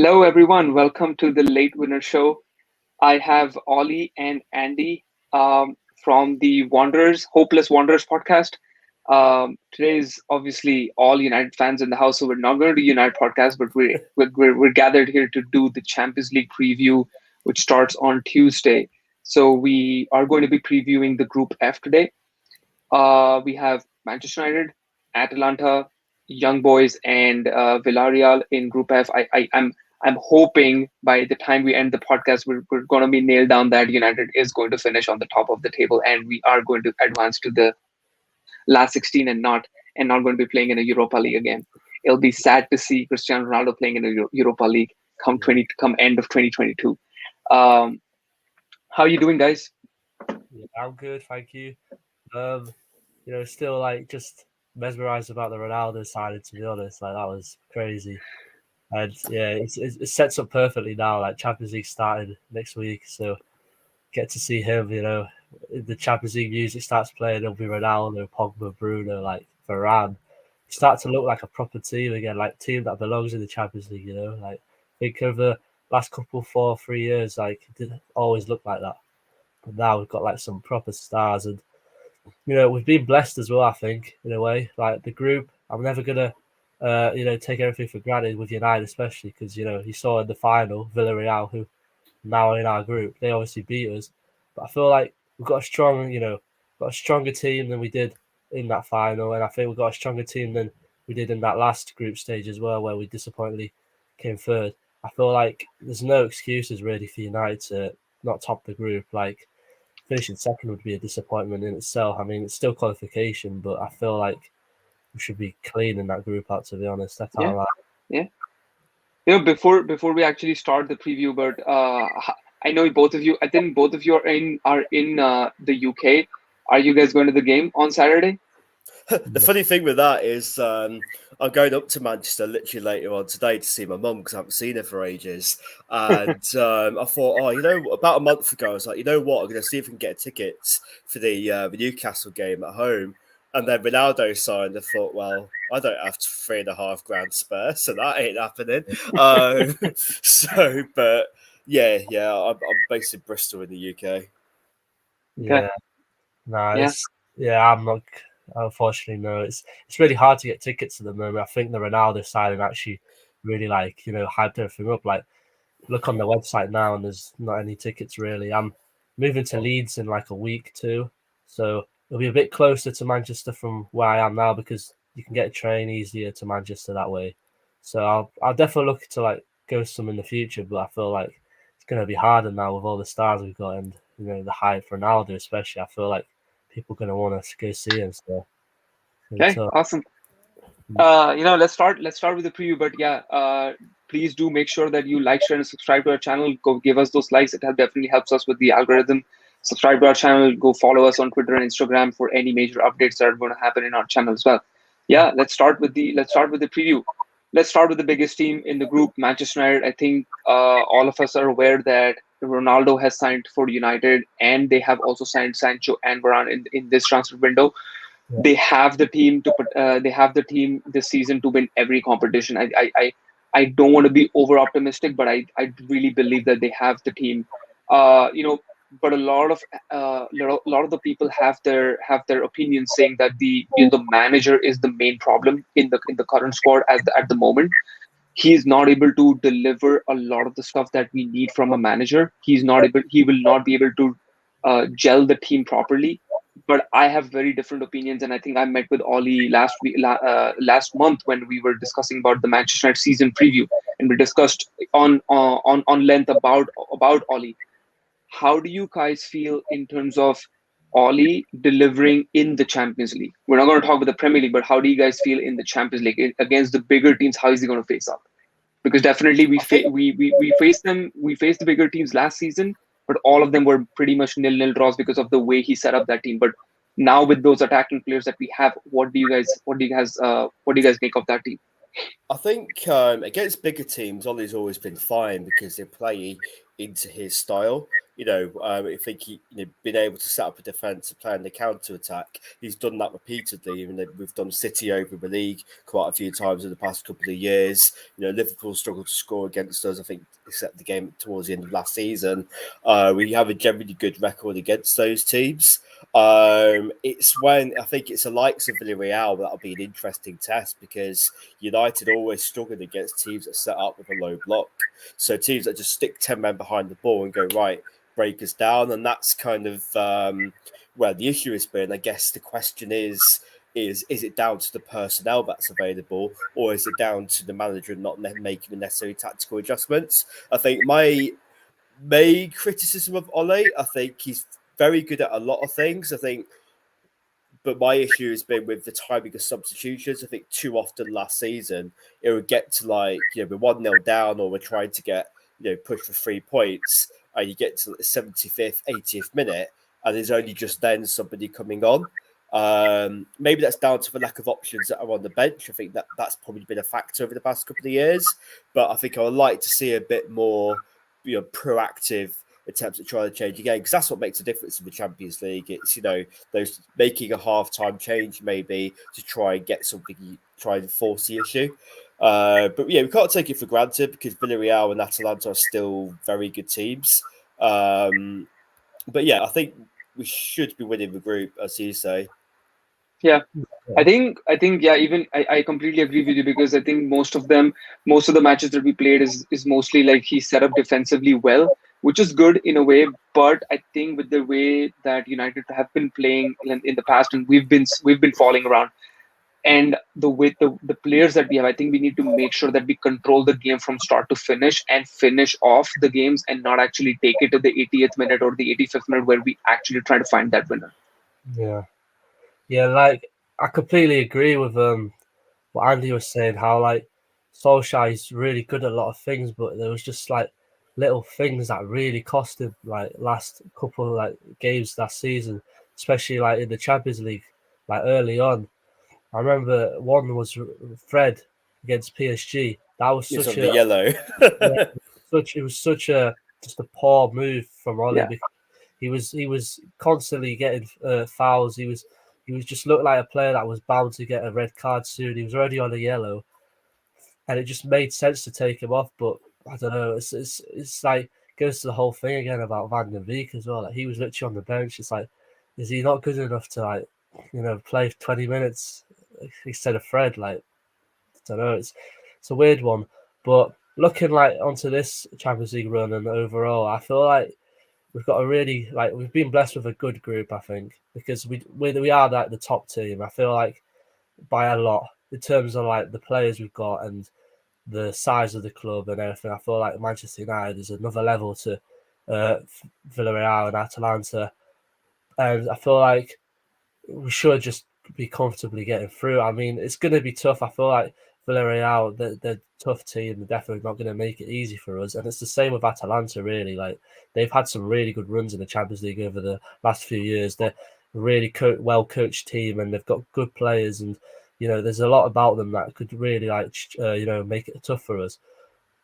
Hello, everyone. Welcome to the Late Winner Show. I have Ollie and Andy from the Hopeless Wanderers podcast. Today is obviously all United fans in the house, so we're not going to do United podcast, but we're gathered here to do the Champions League preview, which starts on Tuesday. So we are going to be previewing the Group F today. We have Manchester United, Atalanta, Young Boys, and Villarreal in Group F. I'm hoping by the time we end the podcast, we're going to be nailed down that United is going to finish on the top of the table, and we are going to advance to the last 16 and not going to be playing in a Europa League again. It'll be sad to see Cristiano Ronaldo playing in a Europa League come end of 2022. How are you doing, guys? Yeah, I'm good, thank you. Still just mesmerized about the Ronaldo signing, to be honest. That was crazy. And yeah, it sets up perfectly now. Champions League started next week, so get to see him. The Champions League music starts playing. It'll be Ronaldo, Pogba, Bruno, Varane. Start to look like a proper team again, team that belongs in the Champions League. Think of the last couple 3 years, it didn't always look like that. But now we've got some proper stars, and we've been blessed as well. I think in a way, the group. I'm never gonna take everything for granted with United, especially because you saw in the final Villarreal, who now are in our group. They obviously beat us, but I feel like we've got a stronger team than we did in that final, and I think we've got a stronger team than we did in that last group stage as well, where we disappointingly came third. I feel like there's no excuses really for United to not top the group. Finishing second would be a disappointment in itself. I mean, it's still qualification, but I feel like we should be cleaning that group out, to be honest. I can't lie. Yeah. Before we actually start the preview, but I know both of you. I think both of you are in the UK. Are you guys going to the game on Saturday? The funny thing with that is I'm going up to Manchester literally later on today to see my mum because I haven't seen her for ages. And I thought, about a month ago, I was like, you know what? I'm going to see if I can get tickets for the Newcastle game at home. And then Ronaldo signed. I thought, well, I don't have $3.5 grand spare, so that ain't happening. But I'm based in Bristol in the UK. Yeah, I'm not. Unfortunately, no. It's really hard to get tickets at the moment. I think the Ronaldo signing actually really hyped everything up. Look on the website now, and there's not any tickets really. I'm moving to Leeds in a week too, so it'll be a bit closer to Manchester from where I am now because you can get a train easier to Manchester that way. So I'll definitely look to go some in the future, but I feel like it's gonna be harder now with all the stars we've got and the hype for Ronaldo especially. I feel like people are gonna want to go see him. So okay, awesome. Let's start with the preview, but please do make sure that you like, share, and subscribe to our channel. Go give us those likes. It definitely helps us with the algorithm. Subscribe to our channel. Go follow us on Twitter and Instagram for any major updates that are going to happen in our channel as well. Yeah, let's start with the preview. Let's start with the biggest team in the group, Manchester United. I think all of us are aware that Ronaldo has signed for United, and they have also signed Sancho and Varane in this transfer window. Yeah. They have the team this season to win every competition. I don't want to be over optimistic, but I really believe that they have the team. But a lot of the people have their opinions saying that the manager is the main problem in the current squad at the moment. He's not able to deliver a lot of the stuff that we need from a manager. He will not be able to gel the team properly. But I have very different opinions, and I think I met with Ollie last month when we were discussing about the Manchester United season preview, and we discussed on length about Ollie. How do you guys feel in terms of Ollie delivering in the Champions League? We're not going to talk about the Premier League, but how do you guys feel in the Champions League against the bigger teams? How is he going to face up? Because definitely we faced the bigger teams last season, but all of them were pretty much 0-0 draws because of the way he set up that team. But now with those attacking players that we have, what do you guys make of that team? I think against bigger teams, Ollie's always been fine because they play into his style. I think he been able to set up a defence and play in the counter attack. He's done that repeatedly. Even we've done City over the league quite a few times in the past couple of years. Liverpool struggled to score against us, I think, except the game towards the end of last season. We have a generally good record against those teams. It's when I think it's the likes of Villarreal that'll be an interesting test, because United always struggled against teams that set up with a low block. So teams that just stick 10 men behind the ball and go, right, break us down. And that's kind of where the issue has been. I guess the question is it down to the personnel that's available, or is it down to the manager not making the necessary tactical adjustments? I think my main criticism of Ole, I think he's very good at a lot of things. But my issue has been with the timing of substitutions. I think too often last season, it would get to we're 1-0 down, or we're trying to get, push for 3 points, and you get to the 75th, 80th minute, and there's only just then somebody coming on. Maybe that's down to the lack of options that are on the bench. I think that's probably been a factor over the past couple of years. But I think I would like to see a bit more, proactive attempts at trying to change again, because that's what makes a difference in the Champions League. It's those making a half-time change maybe to try and get something, try and force the issue. But we can't take it for granted, because Villarreal and Atalanta are still very good teams. But I think we should be winning the group, as you say. Yeah, I think even I completely agree with you, because I think most of the matches that we played is mostly like he set up defensively well, which is good in a way. But I think with the way that United have been playing in the past, and we've been falling around, and with the players that we have, I think we need to make sure that we control the game from start to finish and finish off the games, and not actually take it to the 80th minute or the 85th minute where we actually try to find that winner. Yeah, like I completely agree with what Andy was saying, how Solskjaer is really good at a lot of things, but there was just little things that really cost him, last couple games last season, especially in the Champions League, early on. I remember one was Fred against PSG. That was such a yellow. it was such a poor move from Ole. Yeah. Because he was constantly getting fouls. He was just looked like a player that was bound to get a red card soon. He was already on a yellow, and it just made sense to take him off. But I don't know. It's goes to the whole thing again about Van der Beek as well. He was literally on the bench. It's is he not good enough to play 20 minutes instead of Fred? I don't know. It's a weird one. But looking onto this Champions League run and overall, I feel we've got a really we've been blessed with a good group, I think, because we are the top team. I feel by a lot in terms of the players we've got and the size of the club and everything. I feel Manchester United is another level to Villarreal and Atalanta, and I feel we should just be comfortably getting through. I mean, it's going to be tough. I feel Villarreal, they're a tough team. They're definitely not going to make it easy for us. And it's the same with Atalanta, really. They've had some really good runs in the Champions League over the last few years. They're a really well-coached team, and they've got good players. And, there's a lot about them that could really, make it tough for us.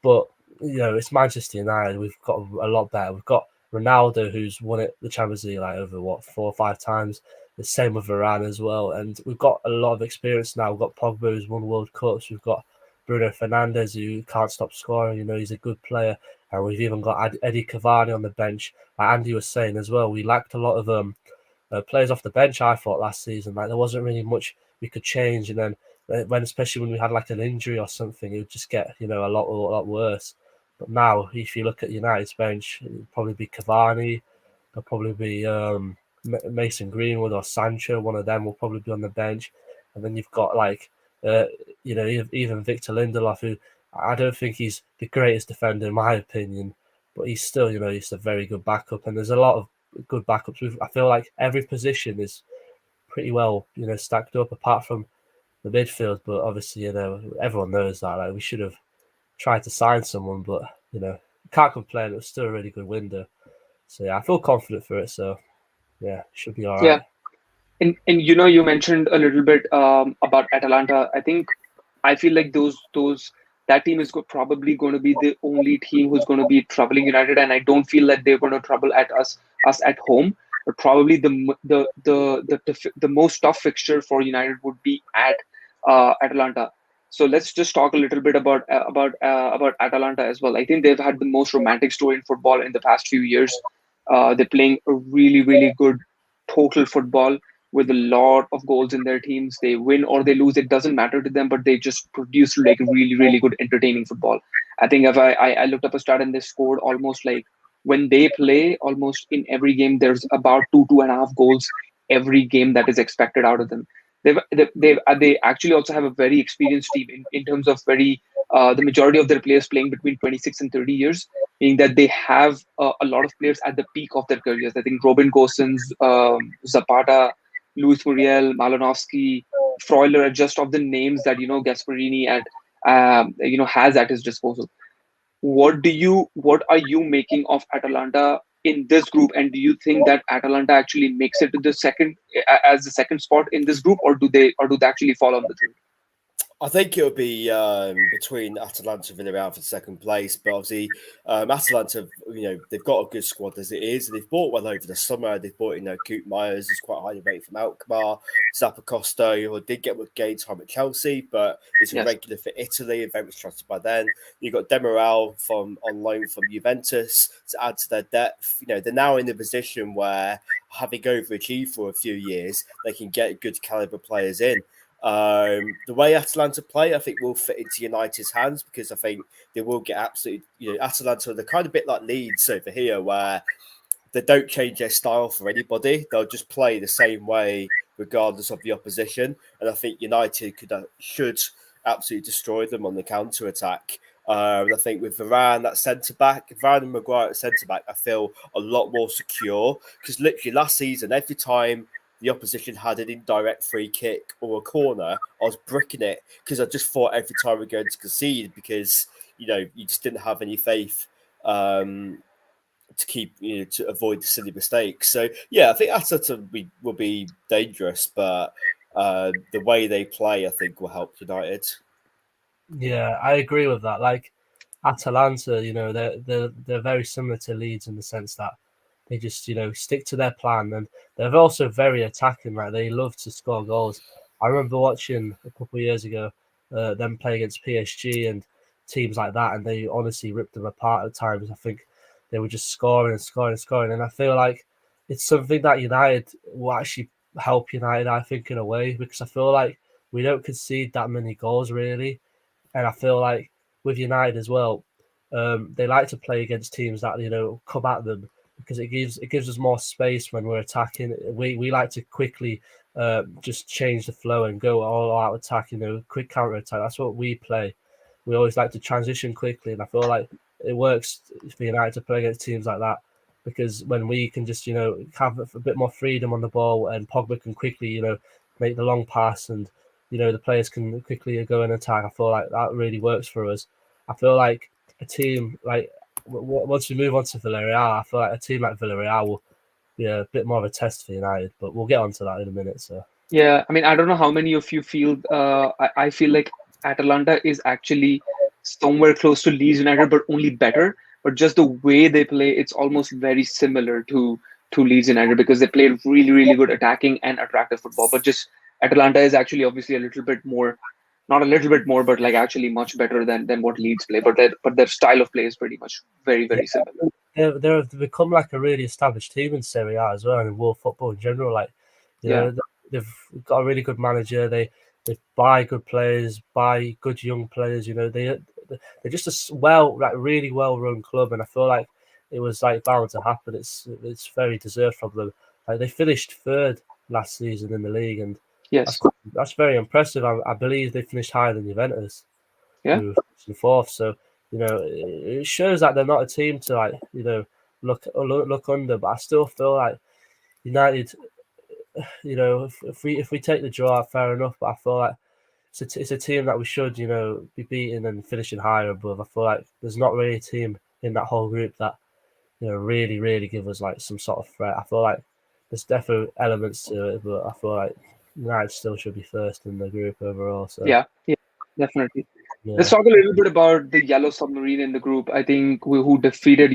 But, it's Manchester United. We've got a lot better. We've got Ronaldo, who's won the Champions League over, 4 or 5 times. The same with Varane as well. And we've got a lot of experience now. We've got Pogba, who's won World Cups. We've got Bruno Fernandes, who can't stop scoring. He's a good player. And we've even got Eddie Cavani on the bench. Like Andy was saying as well, we lacked a lot of players off the bench, I thought, last season. There wasn't really much we could change. And then, especially when we had an injury or something, it would just get, a lot worse. But now, if you look at United's bench, it would probably be Cavani. There'll probably be Mason Greenwood or Sancho. One of them will probably be on the bench. And then you've got even Victor Lindelof, who I don't think he's the greatest defender in my opinion, but he's still, he's a very good backup. And there's a lot of good backups. I feel every position is pretty well, stacked up apart from the midfield. But obviously, everyone knows that we should have tried to sign someone, but can't complain. It was still a really good window. So yeah, I feel confident for it. So yeah, should be all right. Yeah. And you mentioned a little bit about Atalanta. I feel those that team is probably going to be the only team who's going to be troubling United, and I don't feel that they're going to trouble at us at home. But probably the most tough fixture for United would be at Atalanta. So let's just talk a little bit about Atalanta as well. I think they've had the most romantic story in football in the past few years. They're playing a really, really good total football with a lot of goals in their teams. They win or they lose, it doesn't matter to them, but they just produce like really, really good, entertaining football. I think if I looked up a stat and they scored almost like, when they play, almost in every game, there's about 2.5 goals every game that is expected out of them. They actually also have a very experienced team in terms of the majority of their players playing between 26 and 30 years, meaning that they have a lot of players at the peak of their careers. I think Robin Gosens, Zapata, Luis Muriel, Malinowski, Freuler are just of the names that Gasparini has at his disposal. What are you making of Atalanta in this group, and do you think that Atalanta actually makes it to the second spot in this group, or do they actually fall on the third? I think it'll be between Atalanta and Villarreal for second place, but obviously Atalanta, they've got a good squad as it is. They've bought well over the summer. They've bought 𝗕𝗲𝗓, who's quite highly rated from Alkmaar, Zappacosta, who did get with game time at Chelsea, but is a regular for Italy and very much trusted by them. You've got 𝗕𝗲𝗓 on loan from Juventus to add to their depth. They're now in the position where, having overachieved for a few years, they can get good caliber players in. The way Atalanta play, I think, will fit into United's hands, because I think they will get absolutely, Atalanta, they're kind of a bit like Leeds over here, where they don't change their style for anybody. They'll just play the same way regardless of the opposition. And I think United should absolutely destroy them on the counter-attack. I think with Varane at centre-back, Varane and Maguire at centre-back, I feel a lot more secure, because literally last season, every time the opposition had an indirect free kick or a corner, I was bricking it, because I just thought every time we're going to concede, because you just didn't have any faith to keep to avoid the silly mistakes. So yeah, I think Atalanta will be dangerous, but the way they play, I think, will help United. Yeah, I agree with that. Like Atalanta, they're very similar to Leeds in the sense that they just, stick to their plan, and they're also very attacking. Right, they love to score goals. I remember watching a couple of years ago them play against PSG and teams like that, and they honestly ripped them apart at times. I think they were just scoring and scoring and scoring, and I feel like it's something that United will actually help United, I think, in a way, because I feel like we don't concede that many goals really, and I feel like with United as well, they like to play against teams that come at them, because it gives us more space when we're attacking. We like to quickly just change the flow and go all out attack, quick counter attack. That's what we play. We always like to transition quickly, and I feel like it works for United to play against teams like that, because when we can just have a bit more freedom on the ball, and Pogba can quickly make the long pass, and the players can quickly go and attack. I feel like that really works for us. I feel like a team like, once we move on to Villarreal, I feel like a team like Villarreal will be a bit more of a test for United, but we'll get onto that in a minute. So yeah, I mean, I don't know how many of you feel. I feel like Atalanta is actually somewhere close to Leeds United, but only better. But just the way they play, it's almost very similar to Leeds United, because they play really, really good attacking and attractive football. But just Atalanta is actually obviously a little bit more, not a little bit more, but like actually much better than what Leeds play. But their style of play is pretty much very, very similar. They've become like a really established team in Serie A as well, and in world football in general. Like, they've got a really good manager. They buy good players, buy good young players. They're just a really well run club, and I feel like it was like bound to happen. It's very deserved from them. Like, they finished third last season in the league, and yes, that's very impressive. I believe they finished higher than Juventus, who finished in fourth. So it shows that they're not a team to look under. But I still feel like United, if we take the draw, fair enough. But I feel like it's a team that we should be beating and finishing higher above. I feel like there's not really a team in that whole group that really give us like some sort of threat. I feel like there's definitely elements to it, but I feel like United still should be first in the group overall. So yeah, definitely. Let's talk a little bit about the yellow submarine in the group. I think who defeated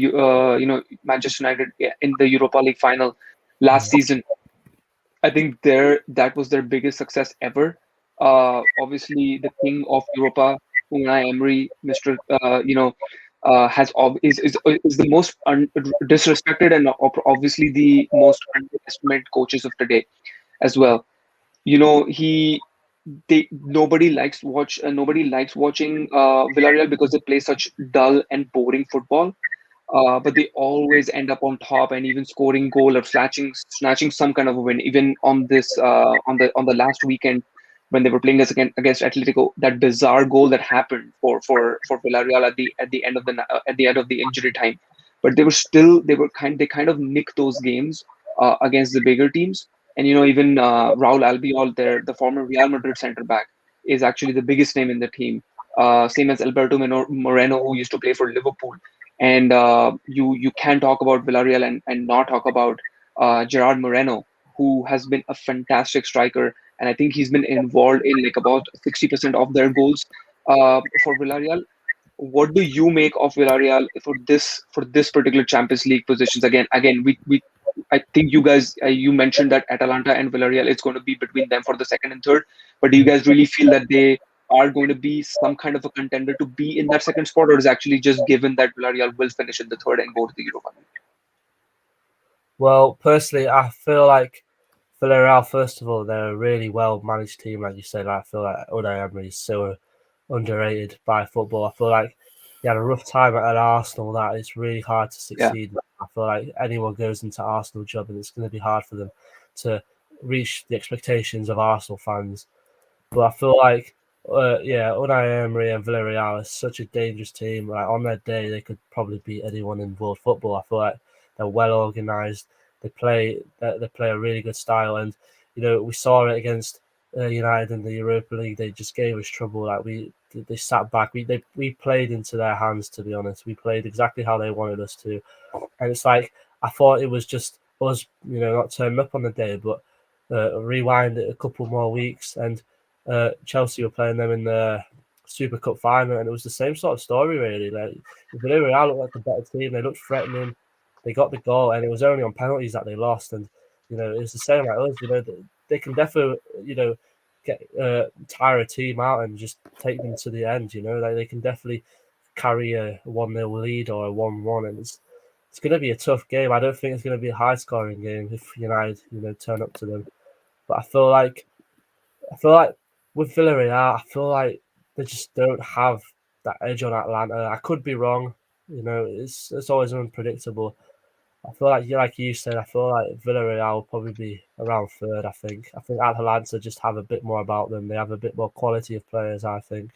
Manchester United in the Europa League final last season. I think that was their biggest success ever. Obviously, the king of Europa, Unai Emery, Mr. Is the most disrespected and obviously the most underestimated coaches of today as well. Nobody likes watching Villarreal because they play such dull and boring football. But they always end up on top and even scoring goal or snatching some kind of a win. Even on this on the last weekend when they were playing against Atletico, that bizarre goal that happened for Villarreal at the end of the injury time. But they kind of nick those games against the bigger teams. And even 𝗕𝗲𝗹𝗪, the former Real Madrid center back, is actually the biggest name in the team. Same as Alberto Moreno, who used to play for Liverpool. And you can't talk about Villarreal and not talk about Gerard Moreno, who has been a fantastic striker. And I think he's been involved in like about 60% of their goals for Villarreal. What do you make of Villarreal for this particular Champions League positions? Again, I think you guys you mentioned that Atalanta and Villarreal, it's going to be between them for the second and third. But do you guys really feel that they are going to be some kind of a contender to be in that second spot, or is actually just given that Villarreal will finish in the third and go to the Europa League? Well, personally, I feel like Villarreal, first of all, they're a really well managed team, like you said. I feel like Unai Emery is so underrated by football. I feel like he had a rough time at Arsenal. That it's really hard to succeed. Yeah. I feel like anyone goes into Arsenal job, and it's going to be hard for them to reach the expectations of Arsenal fans. But I feel like, Unai Emery and Villarreal is such a dangerous team. Like on their day, they could probably beat anyone in world football. I feel like they're well organised. They play a really good style, and we saw it against United in the Europa League. They just gave us trouble. Like they sat back. We played into their hands. To be honest, we played exactly how they wanted us to, and it's like I thought it was just us, not turning up on the day, but rewind it a couple more weeks, and Chelsea were playing them in the Super Cup final, and it was the same sort of story really. Like Villarreal looked like a better team. They looked threatening. They got the goal, and it was only on penalties that they lost. And it was the same like us. They can definitely tire a team out and just take them to the end. Like they can definitely carry a 1-0 lead or a 1-1, and it's going to be a tough game. I don't think it's going to be a high scoring game if United turn up to them. But I feel like with Villarreal, I feel like they just don't have that edge on Atalanta. I could be wrong. It's always unpredictable. I feel like you said, I feel like Villarreal will probably be around third, I think. I think Atalanta just have a bit more about them. They have a bit more quality of players, I think.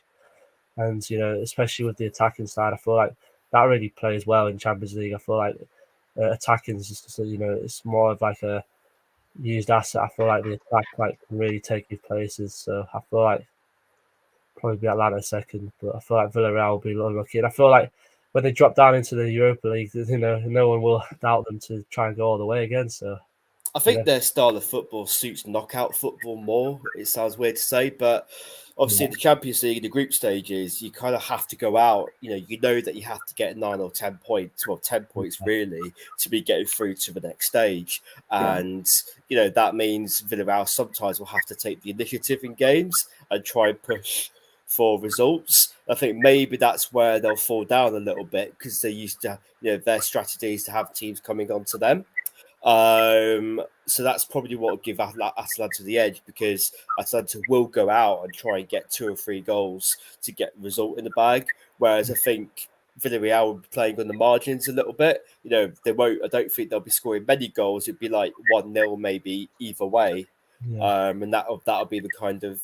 And, especially with the attacking side, I feel like that really plays well in Champions League. I feel like attacking is just, it's more of like a used asset. I feel like the attack can really take you places. So I feel like probably be Atlanta second, but I feel like Villarreal will be unlucky. And I feel like when they drop down into the Europa League, no one will doubt them to try and go all the way again. So I think their style of football suits knockout football more. It sounds weird to say, but obviously in the Champions League, the group stages, you kind of have to go out. You know that you have to get 9 or 10 points, well, 10 points really, to be getting through to the next stage. And, that means Villarreal sometimes will have to take the initiative in games and try and push for results. I think maybe that's where they'll fall down a little bit because they used to, their strategy is to have teams coming onto them. So that's probably what will give Atalanta the edge, because Atalanta will go out and try and get 2 or 3 goals to get the result in the bag. Whereas I think Villarreal will be playing on the margins a little bit. They won't. I don't think they'll be scoring many goals. It'd be like 1-0 maybe either way, and that'll be the kind of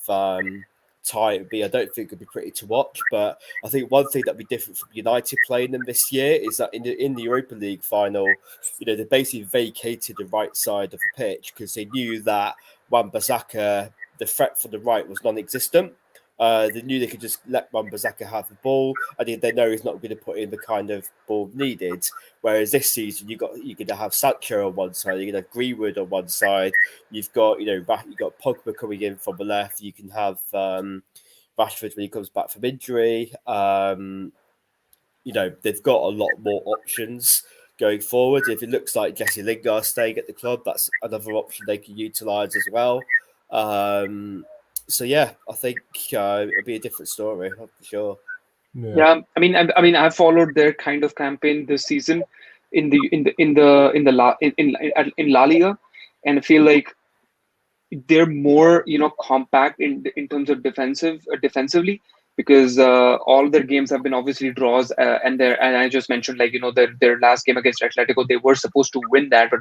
tie it would be. I don't think it'd be pretty to watch, but I think one thing that'd be different from United playing them this year is that in the Europa League final, they basically vacated the right side of the pitch because they knew that 𝗕𝗲𝗪, the threat from the right, was non-existent. They knew they could just let 𝗕𝗲𝗪 have the ball, and they know he's not going to put in the kind of ball needed. Whereas this season, you're going to have Sancho on one side, you're going to have Greenwood on one side, you've got Pogba coming in from the left. You can have Rashford when he comes back from injury. They've got a lot more options going forward. If it looks like Jesse Lingard staying at the club, that's another option they can utilise as well. So yeah, I think it'll be a different story for sure. Yeah, I mean, I followed their kind of campaign this season in La Liga, and I feel like they're more compact in terms of defensively, because all their games have been obviously draws, and I just mentioned their last game against Atletico, they were supposed to win that, but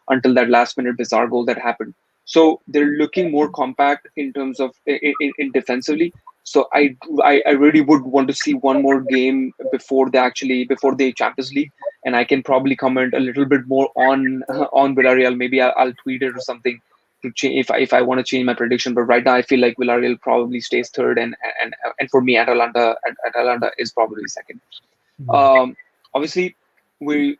until that last minute bizarre goal that happened. So they're looking more compact in terms of in defensively. So I really would want to see one more game before the Champions League, and I can probably comment a little bit more on Villarreal. Maybe I'll tweet it or something to change if I want to change my prediction. But right now I feel like Villarreal probably stays third, and for me Atalanta is probably second. Obviously we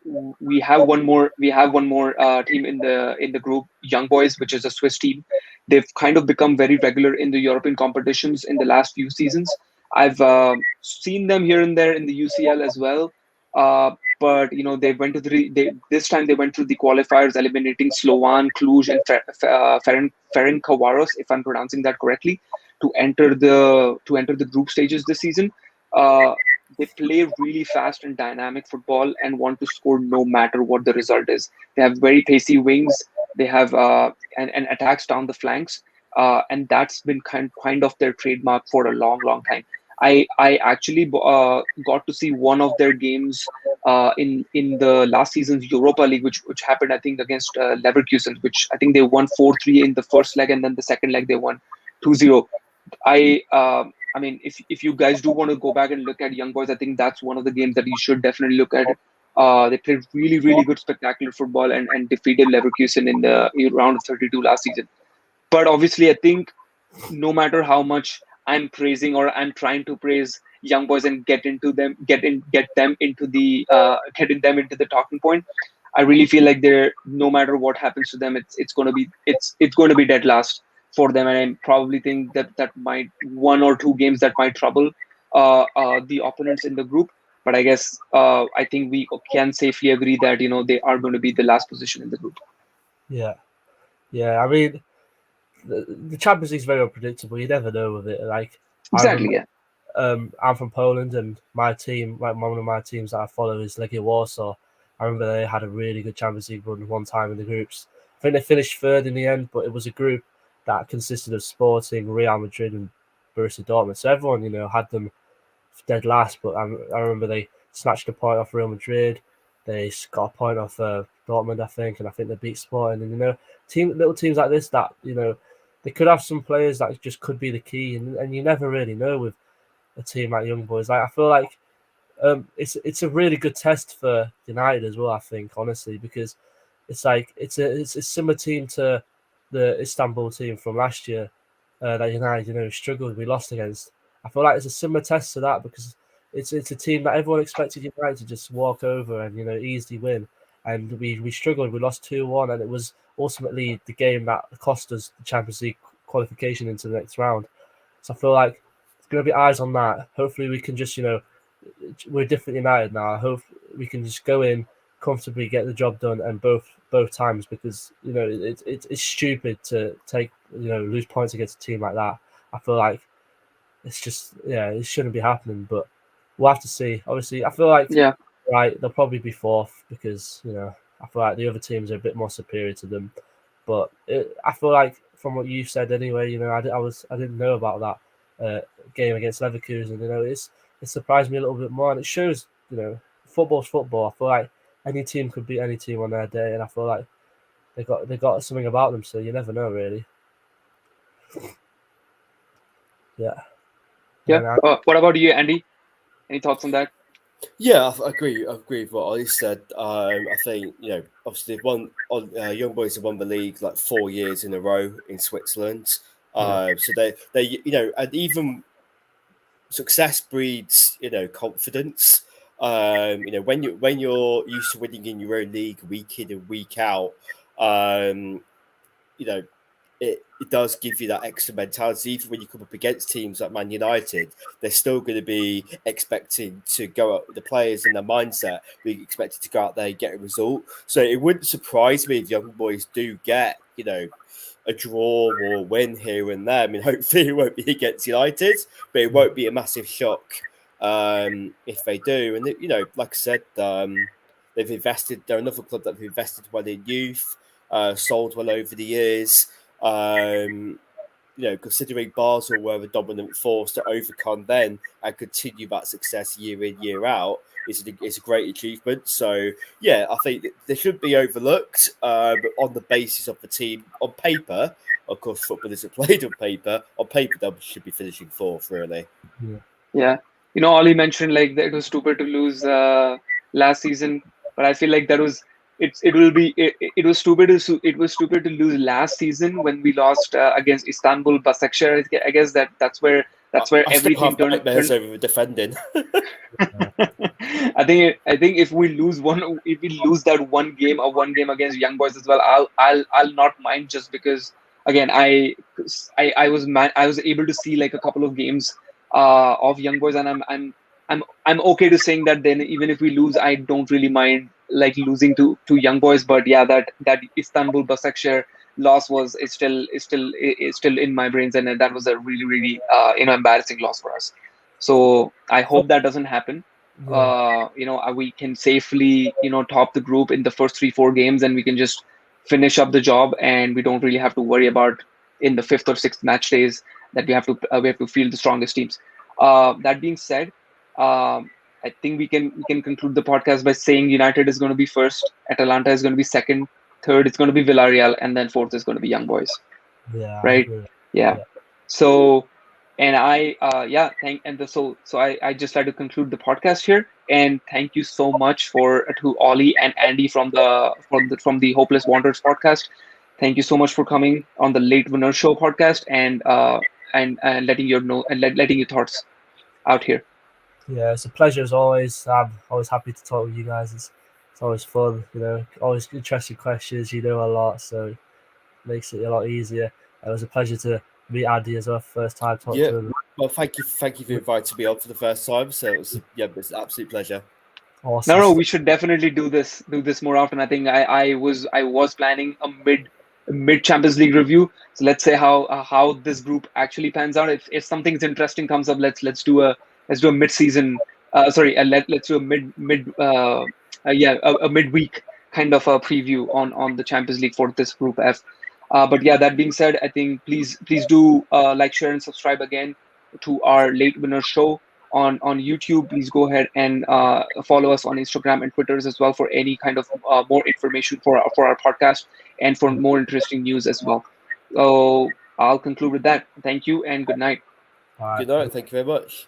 have one more team in the group, Young Boys, which is a Swiss team. They've kind of become very regular in the European competitions in the last few seasons. I've seen them here and there in the UCL as well. But they went to this time they went through the qualifiers, eliminating Slovan, Cluj, and Ferencváros, if I'm pronouncing that correctly, to enter the group stages this season. They play really fast and dynamic football and want to score no matter what the result is. They have very pacey wings. They have and attacks down the flanks, and that's been kind of their trademark for a long time. I actually got to see one of their games in the last season's Europa League, which happened, I think, against Leverkusen, which I think they won 4-3 in the first leg, and then the second leg they won 2-0. I mean, if you guys do want to go back and look at Young Boys, I think that's one of the games that you should definitely look at. They played really good, spectacular football and defeated Leverkusen in the round of 32 last season. But obviously, I think no matter how much I'm praising or I'm trying to praise Young Boys and getting them into the talking point, I really feel like no matter what happens to them, it's going to be dead last for them. And I probably think that might one or two games that might trouble the opponents in the group. But I guess I think we can safely agree that they are going to be the last position in the group. Yeah. I mean, the Champions League is very unpredictable. You never know with it. Like exactly, I'm from Poland, and my team, like one of my teams that I follow, is Legia Warsaw. I remember they had a really good Champions League run one time in the groups. I think they finished third in the end, but it was a group that consisted of Sporting, Real Madrid, and Borussia Dortmund. So everyone, had them dead last. But I remember they snatched a point off Real Madrid. They got a point off Dortmund, I think, and I think they beat Sporting. And little teams like this that they could have some players that just could be the key, and you never really know with a team like Young Boys. Like I feel like it's a really good test for United as well. I think honestly, because it's a similar team to the Istanbul team from last year that United struggled. We lost against. I feel like it's a similar test to that because it's a team that everyone expected United to just walk over and easily win, and we struggled. We lost 2-1, and it was ultimately the game that cost us the Champions League qualification into the next round. So I feel like there's going to be eyes on that. Hopefully we can just we're different United now. I hope we can just go in comfortably, get the job done, and both times, because it's stupid to take lose points against a team like that. I feel like it's just it shouldn't be happening, but we'll have to see. Obviously, I feel like right, they'll probably be fourth because I feel like the other teams are a bit more superior to them. But I feel like from what you said anyway, I didn't know about that game against Leverkusen. It surprised me a little bit more, and it shows football's football. I feel like any team could beat any team on their day, and I feel like they got something about them. So you never know, really. Yeah. What about you, Andy? Any thoughts on that? Yeah, I agree with what Ollie said. I think obviously Young Boys have won the league like 4 years in a row in Switzerland. So they and even success breeds confidence. When you're used to winning in your own league week in and week out, it does give you that extra mentality. Even when you come up against teams like Man United, they're still going to be expecting to go out, the players in their mindset being expected to go out there and get a result. So it wouldn't surprise me if Young Boys do get, a draw or a win here and there. I mean, hopefully it won't be against United, but it won't be a massive shock if they do. And, like I said, they've invested, they're another club that have invested well in youth, sold well over the years. Considering Basel were a dominant force to overcome then and continue that success year in, year out, it's a great achievement. So, yeah, I think they should be overlooked, but on the basis of the team, on paper, of course, football isn't played on paper they should be finishing fourth, really. Yeah. Ollie mentioned that it was stupid to lose last season, but I feel like that was it was stupid to lose last season when we lost against Istanbul Başakşehir. I guess that's where everything turned over defending. I think if we lose that one game against Young Boys as well, I'll not mind, just because again I was able to see a couple of games of Young Boys, and I'm okay to saying that then even if we lose, I don't really mind losing to Young Boys. But yeah, that Istanbul Başakşehir loss is still in my brains, and that was a really really embarrassing loss for us. So I hope that doesn't happen. We can safely top the group in the first 3-4 games, and we can just finish up the job, and we don't really have to worry about in the 5th or 6th match days that we have to field the strongest teams. That being said, I think we can conclude the podcast by saying United is going to be first, Atalanta is going to be second, third it's going to be Villarreal, and then fourth is going to be Young Boys. Yeah. Right. Yeah. So, and I just like to conclude the podcast here, and thank you so much to Ollie and Andy from the Hopeless Wanderers podcast. Thank you so much for coming on the Late Winner Show podcast and letting your thoughts out here. Yeah, it's a pleasure as always. I'm always happy to talk with you guys. It's always fun, always interesting questions. You know a lot, so it makes it a lot easier. It was a pleasure to meet Andy as well, first time talking to him. Well, thank you for inviting me on for the first time. So it's an absolute pleasure. Awesome. No, we should definitely do this more often. I think I was planning a mid Champions League review. So let's say how this group actually pans out. If something's interesting comes up, let's do a mid-season. Let's do a midweek kind of a preview on the Champions League for this Group F. But yeah, that being said, I think please do like, share, and subscribe again to our Late Winner Show on YouTube. Please go ahead and follow us on Instagram and Twitter as well for any kind of more information for our podcast and for more interesting news as well. So I'll conclude with that. Thank you and good night. All right. Good night. Thank you very much.